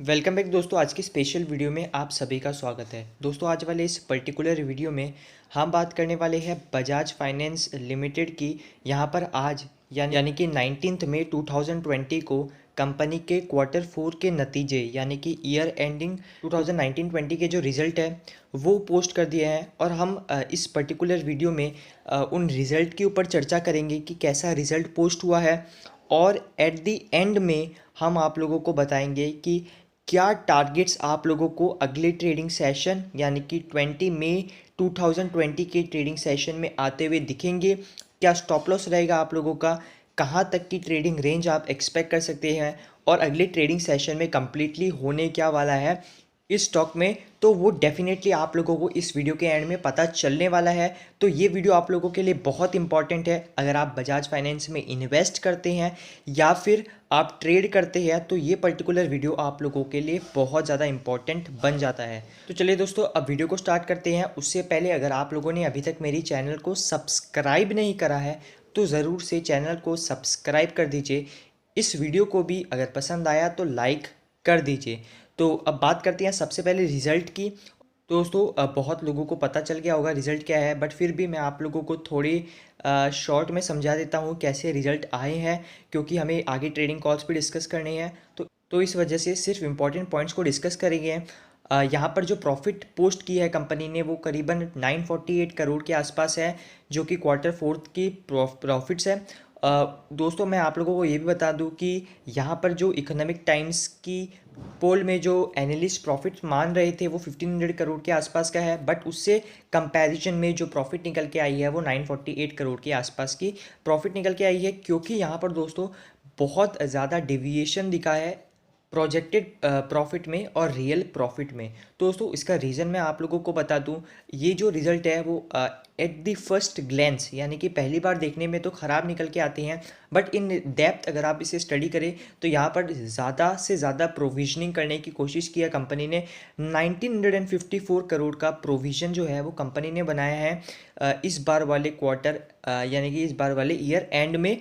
Welcome back दोस्तों। आज की स्पेशल वीडियो में आप सभी का स्वागत है। दोस्तों आज वाले इस पर्टिकुलर वीडियो में हम बात करने वाले हैं बजाज फाइनेंस लिमिटेड की। यहाँ पर आज यानी कि 19 मई 2020 को कंपनी के क्वार्टर 4 के नतीजे यानी कि ईयर एंडिंग 2019-20 के जो रिज़ल्ट है वो पोस्ट कर दिए हैं और हम इस पर्टिकुलर वीडियो में उन रिज़ल्ट के ऊपर चर्चा करेंगे कि कैसा रिज़ल्ट पोस्ट हुआ है और एट द एंड में हम आप लोगों को बताएंगे कि क्या टारगेट्स आप लोगों को अगले ट्रेडिंग सेशन यानी कि 20 मई 2020 के ट्रेडिंग सेशन में आते हुए दिखेंगे। क्या स्टॉप लॉस रहेगा आप लोगों का, कहाँ तक की ट्रेडिंग रेंज आप एक्सपेक्ट कर सकते हैं और अगले ट्रेडिंग सेशन में कम्प्लीटली होने क्या वाला है इस स्टॉक में, तो वो डेफिनेटली आप लोगों को इस वीडियो के एंड में पता चलने वाला है। तो ये वीडियो आप लोगों के लिए बहुत इंपॉर्टेंट है। अगर आप बजाज फाइनेंस में इन्वेस्ट करते हैं या फिर आप ट्रेड करते हैं तो ये पर्टिकुलर वीडियो आप लोगों के लिए बहुत ज़्यादा इंपॉर्टेंट बन जाता है। तो चलिए दोस्तों अब वीडियो को स्टार्ट करते हैं। उससे पहले अगर आप लोगों ने अभी तक मेरी चैनल को सब्सक्राइब नहीं करा है तो ज़रूर से चैनल को सब्सक्राइब कर दीजिए। इस वीडियो को भी अगर पसंद आया तो लाइक कर दीजिए। तो अब बात करते हैं सबसे पहले रिज़ल्ट की। तो दोस्तों बहुत लोगों को पता चल गया होगा रिज़ल्ट क्या है, बट फिर भी मैं आप लोगों को थोड़ी शॉर्ट में समझा देता हूँ कैसे रिज़ल्ट आए हैं, क्योंकि हमें आगे ट्रेडिंग कॉल्स पे डिस्कस करने हैं। तो इस वजह से सिर्फ इंपॉर्टेंट पॉइंट्स को डिस्कस करेंगे। यहाँ पर जो प्रॉफिट पोस्ट की है कंपनी ने वो करीबन 948 करोड़ के आसपास है, जो कि क्वार्टर फोर्थ की प्रॉफिट्स है। दोस्तों मैं आप लोगों को ये भी बता दूं कि यहाँ पर जो इकोनॉमिक टाइम्स की पोल में जो एनालिस्ट प्रॉफिट मान रहे थे वो 1500 करोड़ के आसपास का है, बट उससे कंपैरिजन में जो प्रॉफिट निकल के आई है वो 948 करोड़ के आसपास की प्रॉफिट निकल के आई है। क्योंकि यहाँ पर दोस्तों बहुत ज़्यादा डेविएशन दिखा है प्रोजेक्टेड प्रॉफिट में और रियल प्रॉफिट में। तो दोस्तों इसका रीज़न मैं आप लोगों को बता दूं, ये जो रिज़ल्ट है वो एट द फर्स्ट ग्लैंस यानी कि पहली बार देखने में तो ख़राब निकल के आते हैं, बट इन डेप्थ अगर आप इसे स्टडी करें तो यहाँ पर ज़्यादा से ज़्यादा प्रोविजनिंग करने की कोशिश की है कंपनी ने। 1954 करोड़ का प्रोविज़न जो है वो कंपनी ने बनाया है इस बार वाले क्वार्टर यानी कि इस बार वाले ईयर एंड में।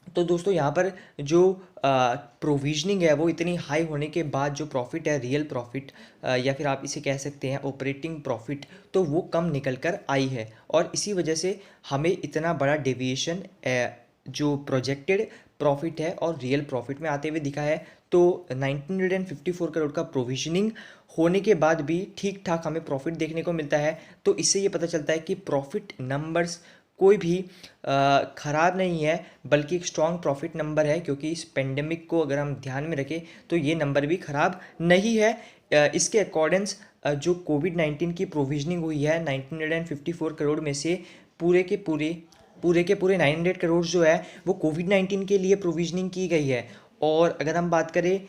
तो दोस्तों यहाँ पर जो प्रोविजनिंग है वो इतनी हाई होने के बाद जो प्रॉफिट है रियल प्रॉफिट या फिर आप इसे कह सकते हैं ऑपरेटिंग प्रॉफिट, तो वो कम निकल कर आई है और इसी वजह से हमें इतना बड़ा डेविएशन जो प्रोजेक्टेड प्रॉफिट है और रियल प्रॉफिट में आते हुए दिखा है। तो 1954 करोड़ का प्रोविजनिंग होने के बाद भी ठीक ठाक हमें प्रॉफिट देखने को मिलता है। तो इससे ये पता चलता है कि प्रॉफिट नंबर्स कोई भी ख़राब नहीं है, बल्कि एक स्ट्रॉन्ग प्रॉफिट नंबर है, क्योंकि इस पेंडेमिक को अगर हम ध्यान में रखें तो ये नंबर भी ख़राब नहीं है। इसके अकॉर्डेंस जो कोविड-19 की प्रोविजनिंग हुई है 1954 करोड़ में से पूरे 900 करोड़ जो है वो कोविड-19 के लिए प्रोविजनिंग की गई है। और अगर हम बात करें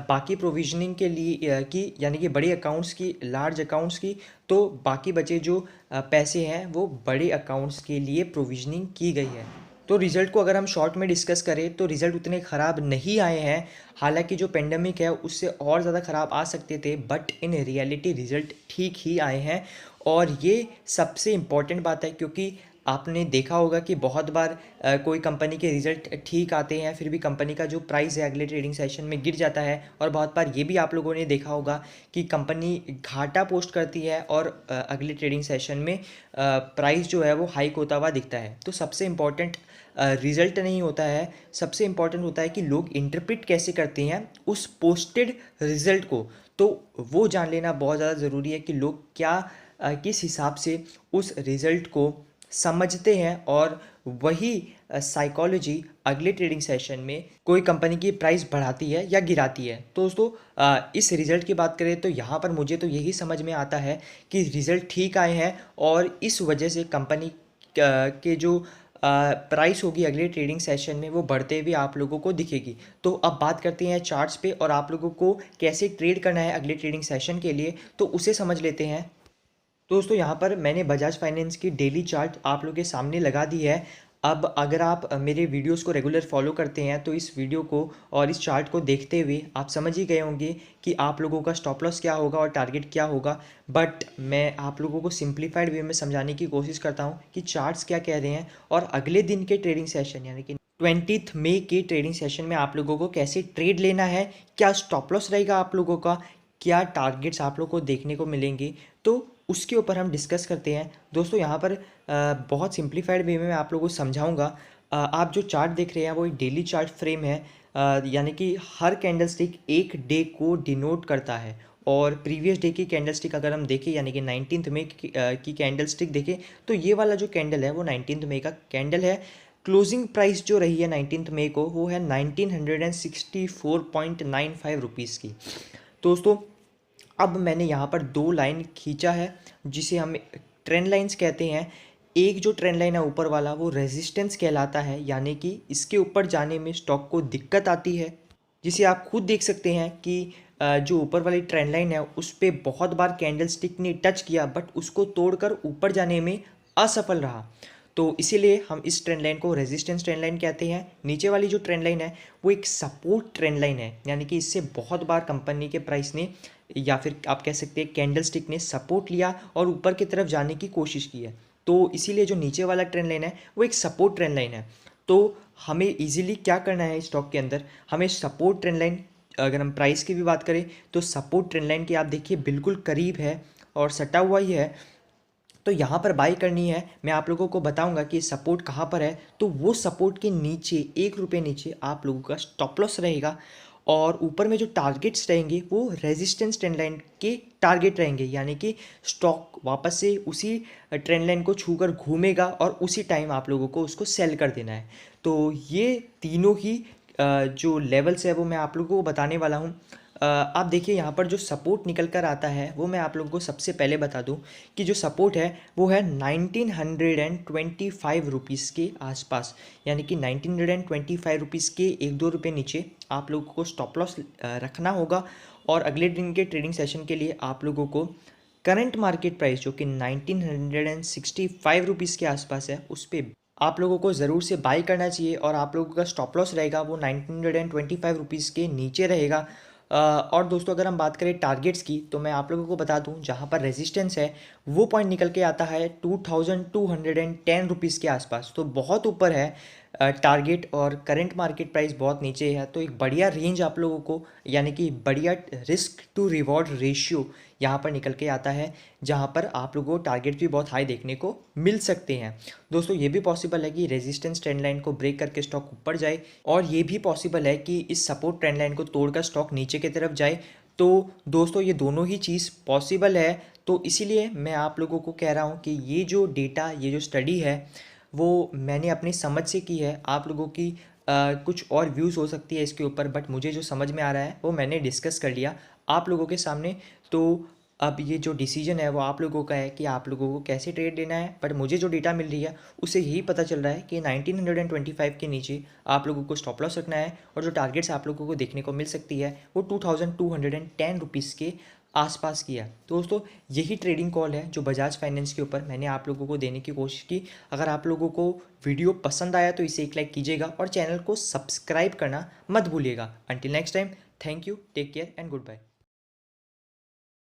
बाकी प्रोविजनिंग के लिए की यानी कि बड़े अकाउंट्स की, लार्ज अकाउंट्स की, तो बाकी बचे जो पैसे हैं वो बड़े अकाउंट्स के लिए प्रोविजनिंग की गई है। तो रिज़ल्ट को अगर हम शॉर्ट में डिस्कस करें तो रिज़ल्ट उतने ख़राब नहीं आए हैं। हालांकि जो पेंडेमिक है उससे और ज़्यादा ख़राब आ सकते थे, बट इन रियलिटी रिज़ल्ट ठीक ही आए हैं। और ये सबसे इम्पॉर्टेंट बात है, क्योंकि आपने देखा होगा कि बहुत बार कोई कंपनी के रिज़ल्ट ठीक आते हैं फिर भी कंपनी का जो प्राइस है अगले ट्रेडिंग सेशन में गिर जाता है। और बहुत बार ये भी आप लोगों ने देखा होगा कि कंपनी घाटा पोस्ट करती है और अगले ट्रेडिंग सेशन में प्राइस जो है वो हाइक होता हुआ दिखता है। तो सबसे इम्पॉर्टेंट रिज़ल्ट नहीं होता है, सबसे इम्पॉर्टेंट होता है कि लोग इंटरप्रेट कैसे करते हैं उस पोस्टेड रिज़ल्ट को। तो वो जान लेना बहुत ज़्यादा ज़रूरी है कि लोग क्या किस हिसाब से उस रिज़ल्ट को समझते हैं और वही साइकोलॉजी अगले ट्रेडिंग सेशन में कोई कंपनी की प्राइस बढ़ाती है या गिराती है। तो दोस्तों इस रिज़ल्ट की बात करें तो यहाँ पर मुझे तो यही समझ में आता है कि रिज़ल्ट ठीक आए हैं और इस वजह से कंपनी के जो प्राइस होगी अगले ट्रेडिंग सेशन में वो बढ़ते हुए आप लोगों को दिखेगी। तो अब बात करते हैं चार्ट्स पे और आप लोगों को कैसे ट्रेड करना है अगले ट्रेडिंग सेशन के लिए, तो उसे समझ लेते हैं। दोस्तों यहाँ पर मैंने बजाज फाइनेंस की डेली चार्ट आप लोगों के सामने लगा दी है। अब अगर आप मेरे वीडियोस को रेगुलर फॉलो करते हैं तो इस वीडियो को और इस चार्ट को देखते हुए आप समझ ही गए होंगे कि आप लोगों का स्टॉप लॉस क्या होगा और टारगेट क्या होगा। बट मैं आप लोगों को सिंप्लीफाइड वे में समझाने की कोशिश करता हूँ कि चार्ट्स क्या कह रहे हैं और अगले दिन के ट्रेडिंग सेशन यानी कि 20 मई के ट्रेडिंग सेशन में आप लोगों को कैसे ट्रेड लेना है, क्या स्टॉप लॉस रहेगा आप लोगों का, क्या टारगेट्स आप लोगों को देखने को मिलेंगे, तो उसके ऊपर हम डिस्कस करते हैं। दोस्तों यहाँ पर बहुत सिंप्लीफाइड वे में मैं आप लोगों को समझाऊंगा। आप जो चार्ट देख रहे हैं वो एक डेली चार्ट फ्रेम है, यानी कि हर कैंडल स्टिक एक डे को डिनोट करता है। और प्रीवियस डे की कैंडल स्टिक अगर हम देखें, यानी कि 19 मई की कैंडल स्टिक देखें, तो ये वाला जो कैंडल है वो 19 मई का कैंडल है। क्लोजिंग प्राइस जो रही है 19 मई को वो है 1964.95 रुपीज़ की। दोस्तों अब मैंने यहाँ पर दो लाइन खींचा है जिसे हम ट्रेंड लाइंस कहते हैं। एक जो ट्रेंड लाइन है ऊपर वाला वो रेजिस्टेंस कहलाता है, यानी कि इसके ऊपर जाने में स्टॉक को दिक्कत आती है, जिसे आप खुद देख सकते हैं कि जो ऊपर वाली ट्रेंड लाइन है उस पर बहुत बार कैंडल स्टिक ने टच किया बट उसको तोड़कर ऊपर जाने में असफल रहा। तो इसीलिए हम इस ट्रेंड लाइन को रेजिस्टेंस ट्रेंड लाइन कहते हैं। नीचे वाली जो ट्रेंड लाइन है वो एक सपोर्ट ट्रेंड लाइन है, यानी कि इससे बहुत बार कंपनी के प्राइस ने, या फिर आप कह सकते हैं कैंडल स्टिक ने सपोर्ट लिया और ऊपर की तरफ जाने की कोशिश की है। तो इसीलिए जो नीचे वाला ट्रेंड लाइन है वो एक सपोर्ट ट्रेंड लाइन है। तो हमें इजीली क्या करना है स्टॉक के अंदर, हमें सपोर्ट ट्रेंड लाइन, अगर हम प्राइस की भी बात करें तो सपोर्ट ट्रेंड लाइन की आप देखिए बिल्कुल करीब है और सटा हुआ ही है, तो यहाँ पर बाई करनी है। मैं आप लोगों को बताऊंगा कि सपोर्ट कहाँ पर है। तो वो सपोर्ट के नीचे ₹1 नीचे आप लोगों का स्टॉप लॉस रहेगा, और ऊपर में जो टारगेट्स रहेंगे वो रेजिस्टेंस ट्रेंड लाइन के टारगेट रहेंगे, यानी कि स्टॉक वापस से उसी ट्रेंड लाइन को छूकर घूमेगा और उसी टाइम आप लोगों को उसको सेल कर देना है। तो ये तीनों ही जो लेवल्स है वो मैं आप लोगों को बताने वाला हूँ। आप देखिए यहाँ पर जो सपोर्ट निकल कर आता है वो मैं आप लोगों को सबसे पहले बता दूँ कि जो सपोर्ट है वो है 1925 रुपीज़ के आसपास, यानी कि 1925 रुपीज़ के ₹1-2 नीचे आप लोगों को स्टॉप लॉस रखना होगा। और अगले दिन के ट्रेडिंग सेशन के लिए आप लोगों को करंट मार्केट प्राइस जो कि 1965 रुपीज़ के आसपास है उस पर आप लोगों को ज़रूर से बाई करना चाहिए, और आप लोगों का स्टॉप लॉस रहेगा वो 1925 रुपीज़ के नीचे रहेगा। और दोस्तों अगर हम बात करें टारगेट्स की तो मैं आप लोगों को बता दूं जहां पर रेजिस्टेंस है वो पॉइंट निकल के आता है 2210 रुपीज़ के आसपास, तो बहुत ऊपर है टारगेट, और करंट मार्केट प्राइस बहुत नीचे है। तो एक बढ़िया रेंज आप लोगों को, यानी कि बढ़िया रिस्क टू रिवॉर्ड रेशियो यहाँ पर निकल के आता है, जहाँ पर आप लोगों को टारगेट भी बहुत हाई देखने को मिल सकते हैं। दोस्तों ये भी पॉसिबल है कि रेजिस्टेंस ट्रेंड लाइन को ब्रेक करके स्टॉक ऊपर जाए, और ये भी पॉसिबल है कि इस सपोर्ट ट्रेंड लाइन को तोड़कर स्टॉक नीचे की तरफ जाए। तो दोस्तों ये दोनों ही चीज़ पॉसिबल है। तो इसीलिए मैं आप लोगों को कह रहा हूँ कि ये जो डेटा, ये जो स्टडी है वो मैंने अपनी समझ से की है। आप लोगों की कुछ और व्यूज़ हो सकती है इसके ऊपर, बट मुझे जो समझ में आ रहा है वो मैंने डिस्कस कर लिया आप लोगों के सामने। तो अब ये जो डिसीजन है वो आप लोगों का है कि आप लोगों को कैसे ट्रेड लेना है, बट मुझे जो डेटा मिल रही है उससे यही पता चल रहा है कि 1925 के नीचे आप लोगों को स्टॉप लॉस रखना है, और जो टारगेट्स आप लोगों को देखने को मिल सकती है वो 2210 रुपीज़ के आसपास किया। दोस्तों यही ट्रेडिंग कॉल है जो बजाज फाइनेंस के ऊपर मैंने आप लोगों को देने की कोशिश की। अगर आप लोगों को वीडियो पसंद आया तो इसे एक लाइक कीजिएगा और चैनल को सब्सक्राइब करना मत भूलिएगा। Until next time, thank you, take care and good bye.